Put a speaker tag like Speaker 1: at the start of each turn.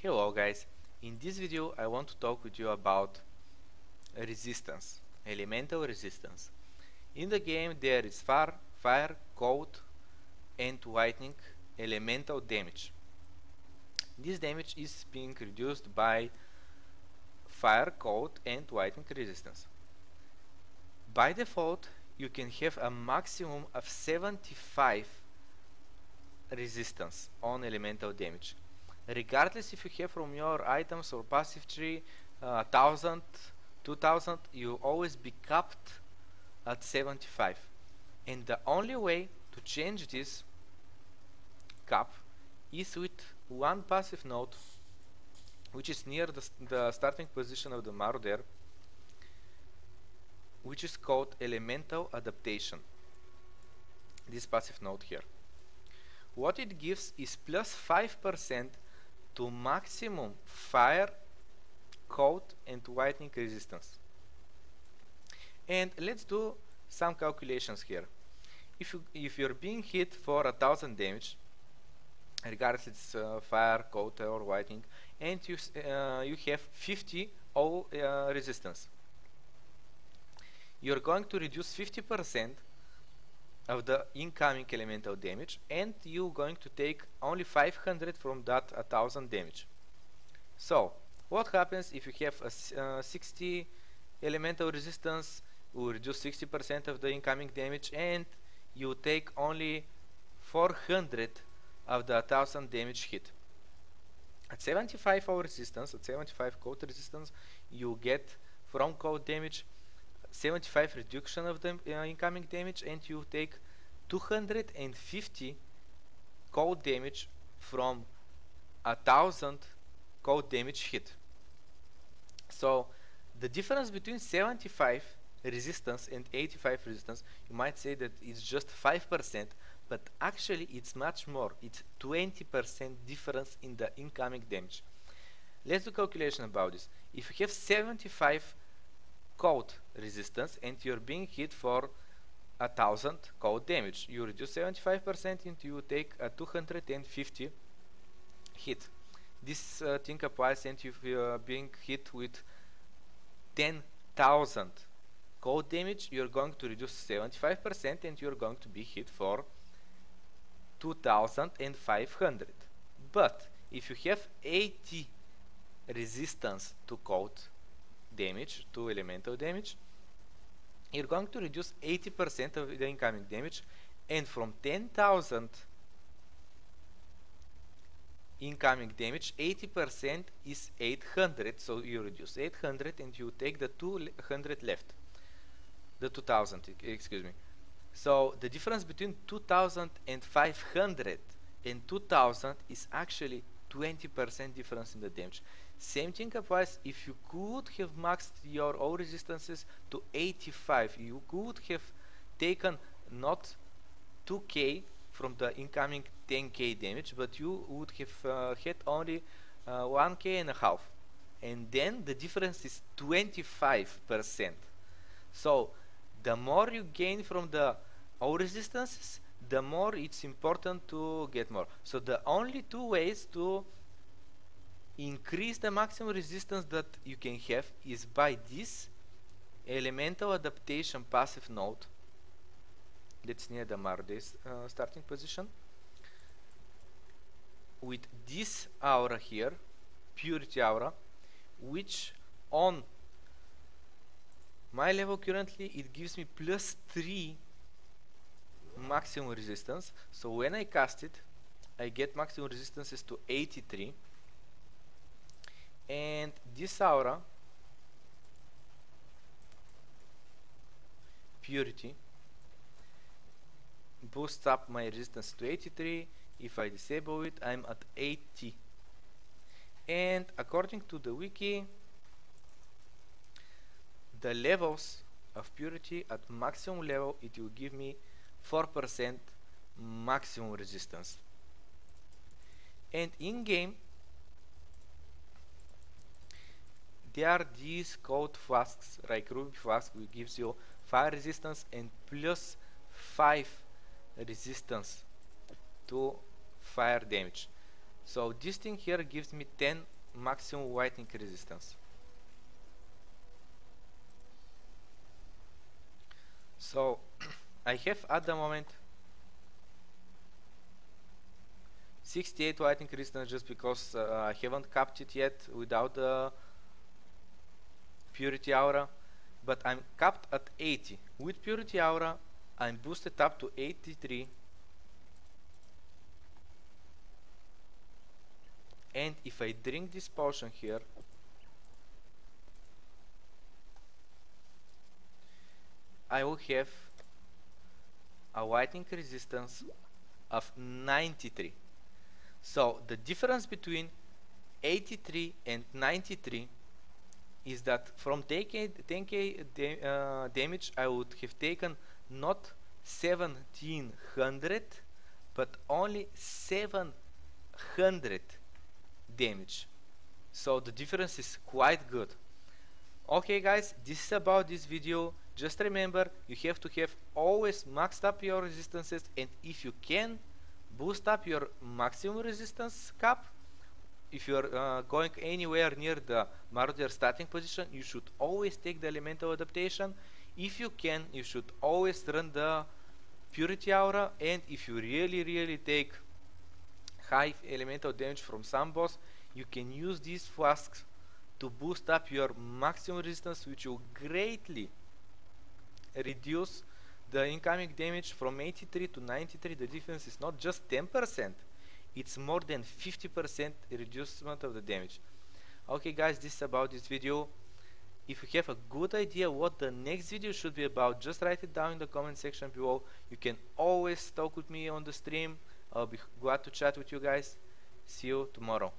Speaker 1: Hello guys, in this video I want to talk with you about resistance, elemental resistance. In the game there is fire, cold and lightning elemental damage. This damage is being reduced by fire, cold and lightning resistance. By default you can have a maximum of 75 resistance on elemental damage. Regardless if you have from your items or passive tree 1000, 2000, you always be capped at 75. And the only way to change this cap is with one passive node which is near the starting position of the marauder, which is called elemental adaptation. This passive node here. What it gives is plus 5% to maximum fire, cold and lightning resistance. And let's do some calculations here. If you're being hit for 1000 damage, regardless it's fire, cold or lightning, and you have 50 all resistance, you're going to reduce 50% of the incoming elemental damage, and you're going to take only 500 from that 1000 damage. So what happens if you have a 60 elemental resistance? Will reduce 60% of the incoming damage, and you take only 400 of the 1000 damage hit. At 75 hour resistance, at 75 cold resistance, you get from cold damage 75 reduction of the incoming damage, and you take 250 cold damage from 1000 cold damage hit. So the difference between 75 resistance and 85 resistance, you might say that it's just 5%, but actually it's much more. It's 20% difference in the incoming damage. Let's do calculation about this. If you have 75 cold resistance and you're being hit for 1000 cold damage, you reduce 75% and you take a 250 hit. This thing applies and if you're being hit with 10,000 cold damage, you're going to reduce 75% and you're going to be hit for 2500. But if you have 80 resistance to cold damage, to elemental damage, you're going to reduce 80% of the incoming damage, and from 10,000 incoming damage, 80% is 800, so you reduce 800 and you take the 200 left, the 2000, excuse me. So the difference between 2500 and 2000 is actually 20% difference in the damage. Same thing applies if you could have maxed your all resistances to 85. You could have taken not 2k from the incoming 10k damage, but you would have had only 1k and a half. And then the difference is 25%. So the more you gain from the all resistances, the more it's important to get more. So the only two ways to increase the maximum resistance that you can have is by this elemental adaptation passive node that's near the Marde's starting position, with this aura here, purity aura, which on my level currently it gives me plus 3 maximum resistance. So when I cast it, I get maximum resistances to 83, and this aura, purity, boosts up my resistance to 83. If I disable it, I'm at 80. And according to the wiki, the levels of purity at maximum level, it will give me 4% maximum resistance. And in game there are these cold flasks, like ruby flask, which gives you fire resistance and plus 5 resistance to fire damage. So this thing here gives me 10 maximum whitening resistance. So I have at the moment 68 whitening resistance just because I haven't capped it yet without the purity aura, but I'm capped at 80. With purity aura I'm boosted up to 83, and if I drink this potion here, I will have a whitening resistance of 93. So the difference between 83 and 93 is that from 10k damage I would have taken not 1700 but only 700 damage. So the difference is quite good. Okay guys, this is about this video. Just remember, you have to have always maxed up your resistances, and if you can boost up your maximum resistance cap, if you're going anywhere near the Marauder starting position, you should always take the elemental adaptation. If you can, you should always run the purity aura, and if you really take high elemental damage from some boss, you can use these flasks to boost up your maximum resistance, which will greatly reduce the incoming damage from 83 to 93. The difference is not just 10%, it's more than 50% reducement of the damage. Okay guys, this is about this video. If you have a good idea what the next video should be about, just write it down in the comment section below. You can always talk with me on the stream. I'll be glad to chat with you guys. See you tomorrow.